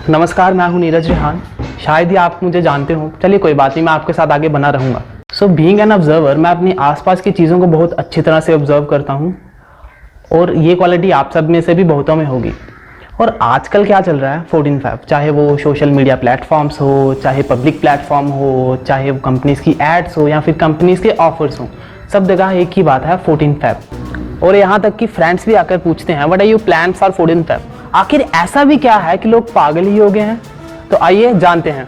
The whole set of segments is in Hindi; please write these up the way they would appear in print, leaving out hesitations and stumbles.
नमस्कार, मैं हूं नीरज रेहान। शायद ही आप मुझे जानते हो, चलिए कोई बात नहीं, मैं आपके साथ आगे बना रहूँगा। सो बीइंग एन ऑब्जर्वर, मैं अपनी आसपास की चीज़ों को बहुत अच्छी तरह से ऑब्जर्व करता हूँ और ये क्वालिटी आप सब में से भी बहुतों में होगी। और आजकल क्या चल रहा है, 14 फैब, चाहे वो सोशल मीडिया प्लेटफॉर्म्स हो, चाहे पब्लिक प्लेटफॉर्म हो, चाहे वो कंपनीज़ की एड्स हो या फिर कंपनीज़ के ऑफर्स हो, सब जगह एक ही बात है, 14 फैब। और यहाँ तक कि फ्रेंड्स भी आकर पूछते हैं, what are you plan for 14 Feb? आखिर ऐसा भी क्या है कि लोग पागल ही हो गए हैं? तो आइए जानते हैं।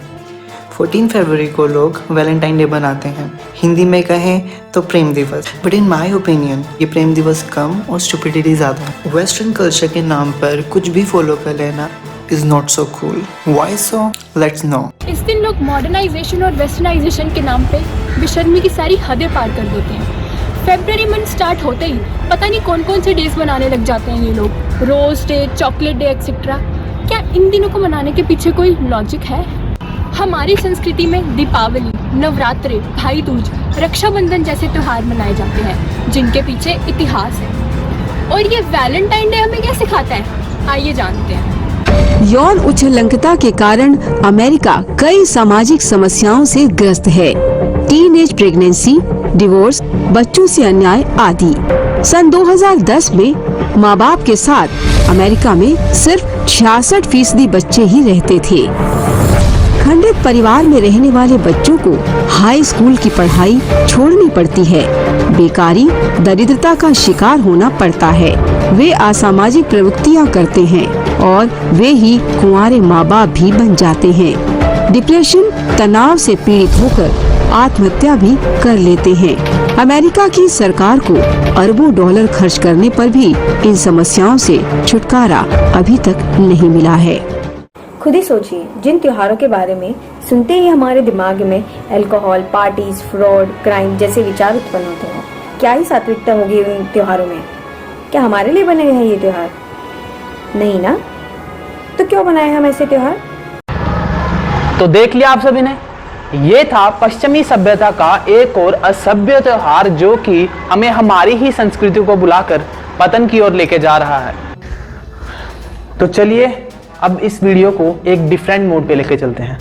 14 फरवरी को लोग वैलेंटाइन डे बनाते हैं, हिंदी में कहें तो प्रेम दिवस। बट इन माय ओपिनियन ये प्रेम दिवस कम और स्टुपिडिटी ज़्यादा है। वेस्टर्न कल्चर के नाम पर कुछ भी फॉलो कर लेना is not so cool. Why so? Let's no. इस दिन लोग मॉडर्नाइजेशन और वेस्टर्नाइजेशन के नाम पे बेशर्मी की सारी हदें पार कर देते हैं। फेब्रुअरी मंथ स्टार्ट होते ही पता नहीं कौन कौन से डेज बनाने लग जाते हैं ये लोग, rose day, chocolate day etcetera. क्या इन दिनों को मनाने के पीछे कोई लॉजिक है? हमारी संस्कृति में दीपावली, नवरात्रे, भाई दूज, रक्षाबंधन जैसे त्यौहार मनाए जाते हैं जिनके पीछे इतिहास है। और ये वैलेंटाइन डे हमें क्या सिखाता है, आइए जानते हैं। यौन उच्छृंखलता के कारण अमेरिका कई सामाजिक समस्याओं से ग्रस्त है। टीनेज प्रेगनेंसी, डिवोर्स, बच्चों से अन्याय आदि। सन 2010 में माँ बाप के साथ अमेरिका में सिर्फ 66% बच्चे ही रहते थे। खंडित परिवार में रहने वाले बच्चों को हाई स्कूल की पढ़ाई छोड़नी पड़ती है। बेकारी, दरिद्रता का शिकार होना पड़ता है। वे असामाजिक प्रवृत्तियां करते हैं और वे ही कुंवारे माँ बाप भी बन जाते हैं। डिप्रेशन, तनाव से पीड़ित होकर आत्महत्या भी कर लेते हैं। अमेरिका की सरकार को अरबों डॉलर खर्च करने पर भी इन समस्याओं से छुटकारा अभी तक नहीं मिला है। खुद ही सोचिए, जिन त्योहारों के बारे में सुनते ही हमारे दिमाग में अल्कोहल, पार्टीज, फ्रॉड, क्राइम जैसे विचार उत्पन्न होते हैं। क्या ही सात्विकता होगी उन त्योहारों में? क्या हमारे लिए बने हैं ये त्योहार? नहीं ना। तो क्यों बनाए हम ऐसे त्योहार? तो देख लिया आप सभी ने, ये था पश्चिमी सभ्यता का एक और असभ्य त्योहार जो कि हमें हमारी ही संस्कृति को बुलाकर पतन की ओर लेके जा रहा है। तो चलिए अब इस वीडियो को एक डिफरेंट मोड पे लेके चलते हैं।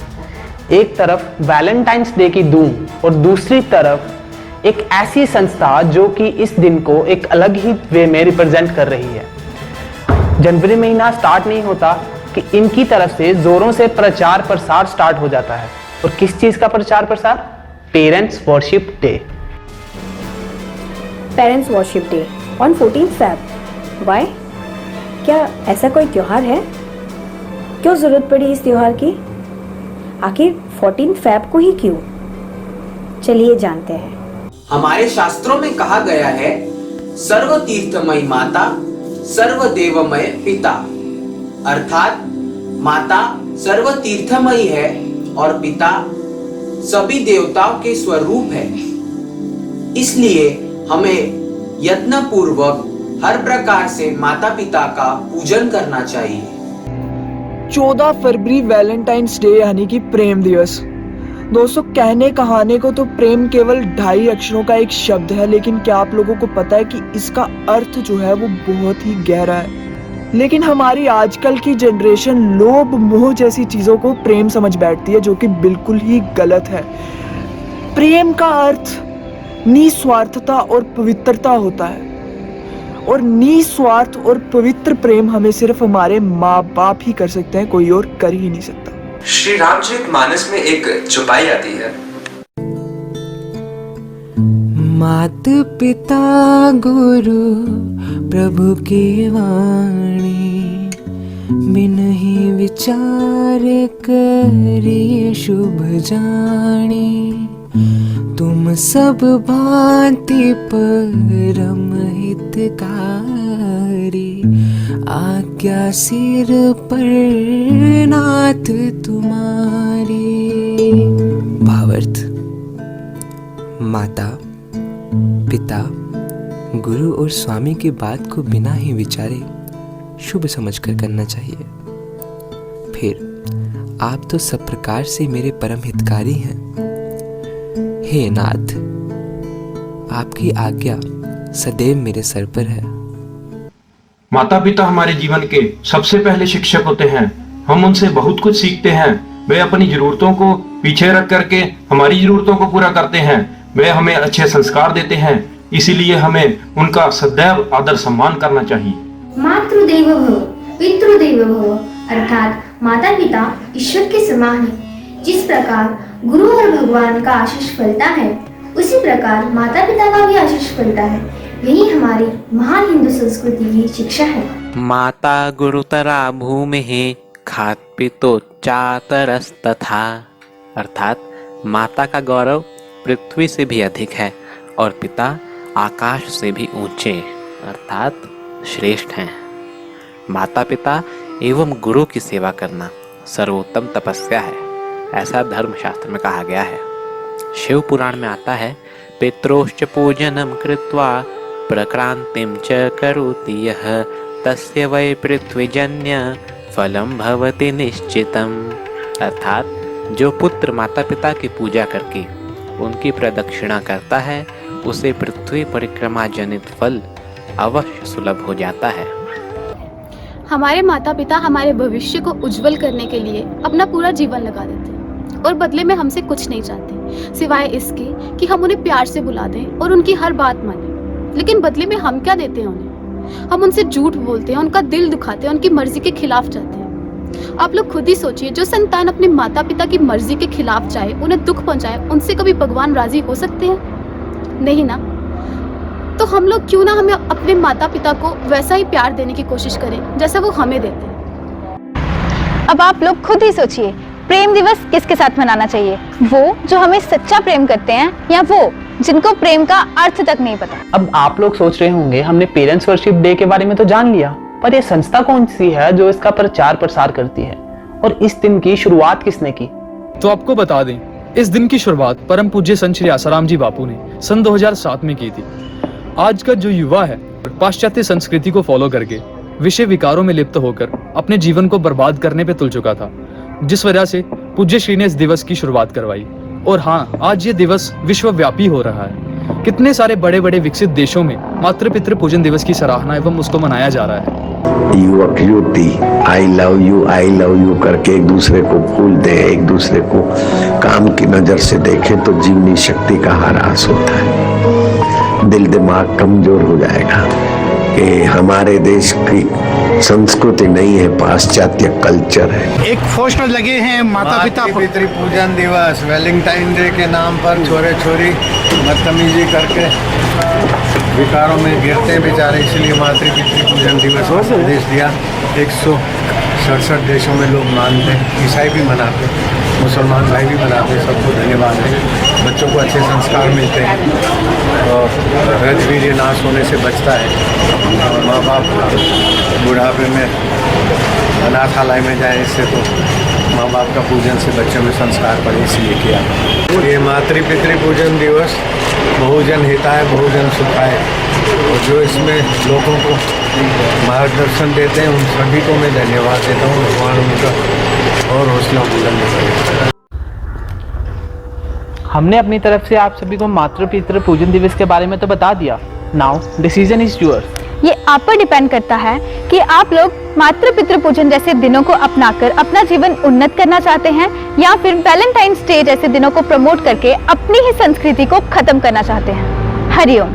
एक तरफ वैलेंटाइंस डे की धूम और दूसरी तरफ एक ऐसी संस्था जो कि इस दिन को एक अलग ही वे में रिप्रेजेंट कर रही है। जनवरी महीना स्टार्ट नहीं होता कि इनकी तरफ से जोरों से प्रचार प्रसार स्टार्ट हो जाता है। और किस चीज का प्रचार प्रसार? Parents worship day. Parents worship day on 14 Feb. Why? क्या ऐसा कोई त्योहार है? क्यों जरूरत पड़ी इस त्योहार की? आखिर 14 फैब को ही क्यों? चलिए जानते हैं। हमारे शास्त्रों में कहा गया है, सर्व तीर्थमयी माता, सर्व देवमय पिता। अर्थात माता सर्व तीर्थमयी है और पिता सभी देवताओं के स्वरूप है। इसलिए हमें यत्न पूर्वक हर प्रकार से माता पिता का पूजन करना चाहिए। 14 फरवरी वैलेंटाइंस डे यानी कि प्रेम दिवस। दोस्तों, कहने कहाने को तो प्रेम केवल 2.5 अक्षरों का एक शब्द है, लेकिन क्या आप लोगों को पता है कि इसका अर्थ जो है वो बहुत ही गहरा है। लेकिन हमारी आजकल की जनरेशन लोभ मोह जैसी चीजों को प्रेम समझ बैठती है, जो कि बिल्कुल ही गलत है। प्रेम का अर्थ निस्वार्थता और पवित्रता होता है, और निस्वार्थ और पवित्र प्रेम हमें सिर्फ हमारे माँ बाप ही कर सकते हैं, कोई और कर ही नहीं सकता। श्री रामचरितमानस में एक चौपाई आती है, मात पिता गुरु प्रभु की वाणी, बिन ही विचार करिए शुभ जानी, तुम सब भांति परम हितकारी, आज्ञा सिर पर नाथ तुम्हारी। भावार्थ: माता, पिता, गुरु और स्वामी की बात को बिना ही विचारे शुभ समझकर करना चाहिए। फिर आप तो सब प्रकार से मेरे परम हितकारी हैं। हे नाथ, आपकी आज्ञा सदैव मेरे सर पर है। माता पिता हमारे जीवन के सबसे पहले शिक्षक होते हैं। हम उनसे बहुत कुछ सीखते हैं। वे अपनी जरूरतों को पीछे रख करके हमारी जरूरतों को पूरा करते हैं। वे हमें अच्छे संस्कार देते हैं, इसीलिए हमें उनका सदैव आदर सम्मान करना चाहिए। मातृदेवो भव पितृदेवो भव अर्थात माता पिता ईश्वर के समान है। जिस प्रकार गुरु और भगवान का आशीष फलता है, उसी प्रकार माता पिता का भी आशीष फलता है। यही हमारी महान हिंदू संस्कृति की शिक्षा है। माता गुरुतरा भूमिः खात्पितोच्चातरस्तथा अर्थात माता का गौरव पृथ्वी से भी अधिक है और पिता आकाश से भी ऊंचे अर्थात श्रेष्ठ हैं। माता पिता एवं गुरु की सेवा करना सर्वोत्तम तपस्या है, ऐसा धर्मशास्त्र में कहा गया है। शिव पुराण में आता है, पितरोश्च पूजनम कृत्वा प्रक्रांतिम च करोति यः तस्य वै पृथ्वीजन्य फलम भवति निश्चितम अर्थात जो पुत्र माता पिता की पूजा करके उनकी प्रदक्षिणा करता है, उसे पृथ्वी परिक्रमा जनित फल अवश्य सुलभ हो जाता है। हमारे माता पिता हमारे भविष्य को उज्जवल करने के लिए अपना पूरा जीवन लगा देते हैं और बदले में हमसे कुछ नहीं चाहते, सिवाय इसके कि हम उन्हें प्यार से बुला दें और उनकी हर बात मानें। लेकिन बदले में हम क्या देते हैं उन्हें? हम उनसे झूठ बोलते हैं, उनका दिल दुखाते हैं, उनकी मर्जी के खिलाफ जाते हैं। आप लोग खुद ही सोचिए, जो संतान अपने माता पिता की मर्जी के खिलाफ जाए, उन्हें दुख पहुंचाए, उनसे कभी भगवान राजी हो सकते हैं? नहीं ना। तो हम लोग क्यों ना हमें अपने माता पिता को वैसा ही प्यार देने की कोशिश करें जैसा वो हमें देते हैं। अब आप लोग खुद ही सोचिए, प्रेम दिवस किसके साथ मनाना चाहिए? वो जो हमें सच्चा प्रेम करते हैं या वो जिनको प्रेम का अर्थ तक नहीं पता? अब आप लोग सोच रहे होंगे, हमने पेरेंट्स वर्शिप डे के बारे में तो जान लिया, पर यह संस्था कौन सी है जो इसका प्रचार प्रसार करती है और इस दिन की शुरुआत किसने की? तो आपको बता दें, इस दिन की शुरुआत परम पूज्य संत श्री आसाराम जी बापू ने सन 2007 में की थी। आज का जो युवा है, पाश्चात्य संस्कृति को फॉलो करके विषय विकारों में लिप्त होकर अपने जीवन को बर्बाद करने पे तुल चुका था, जिस वजह से पूज्य श्री ने इस दिवस की शुरुआत करवाई। और हाँ, आज ये दिवस विश्वव्यापी हो रहा है। कितने सारे बड़े बड़े विकसित देशों में मातृ पितृ पूजन दिवस की सराहना एवं उसको मनाया जा रहा है। युवक युवती आई लव यू करके एक दूसरे को भूल दे, एक दूसरे को काम की नजर से देखें तो जीवनी शक्ति का ह्रास होता है, दिल दिमाग कमजोर हो जाएगा। ये हमारे देश की संस्कृति नहीं है, पाश्चात्य कल्चर है। एक पोस्टर लगे हैं माता पिता पितृ पूजन दिवस, वैलेंटाइन डे के नाम पर छोरे छोरी बदतमीजी करके विकारों में गिरते हैं बेचारे, इसलिए मातृ पितृ पूजन दिवस का संदेश दिया। 167 देशों में लोग मानते हैं, ईसाई भी मनाते हैं, मुसलमान भाई भी मनाते हैं। सबको धन्यवाद है। बच्चों को अच्छे संस्कार मिलते हैं और रजवीर्य नाश होने से बचता है। और माँ बाप बुढ़ापे में अनाथालय में जाए, इससे तो माँ बाप का पूजन से बच्चों में संस्कार पड़े, इसलिए किया। ये मातृ पितृ पूजन दिवस बहुजन हिताय बहुजन सुखाय, और जो इसमें लोगों को मार्गदर्शन देते हैं उन सभी को मैं धन्यवाद देता हूँ। भगवान उनका और हौसला बुलंद करे। हमने अपनी तरफ से आप सभी को मातृ पितृ पूजन दिवस के बारे में तो बता दिया। Now decision is yours. ये आप पर डिपेंड करता है कि आप लोग मातृ पितृ पूजन जैसे दिनों को अपनाकर अपना जीवन उन्नत करना चाहते हैं या फिर वैलेंटाइंस डे जैसे दिनों को प्रमोट करके अपनी ही संस्कृति को खत्म करना चाहते हैं। हरिओम।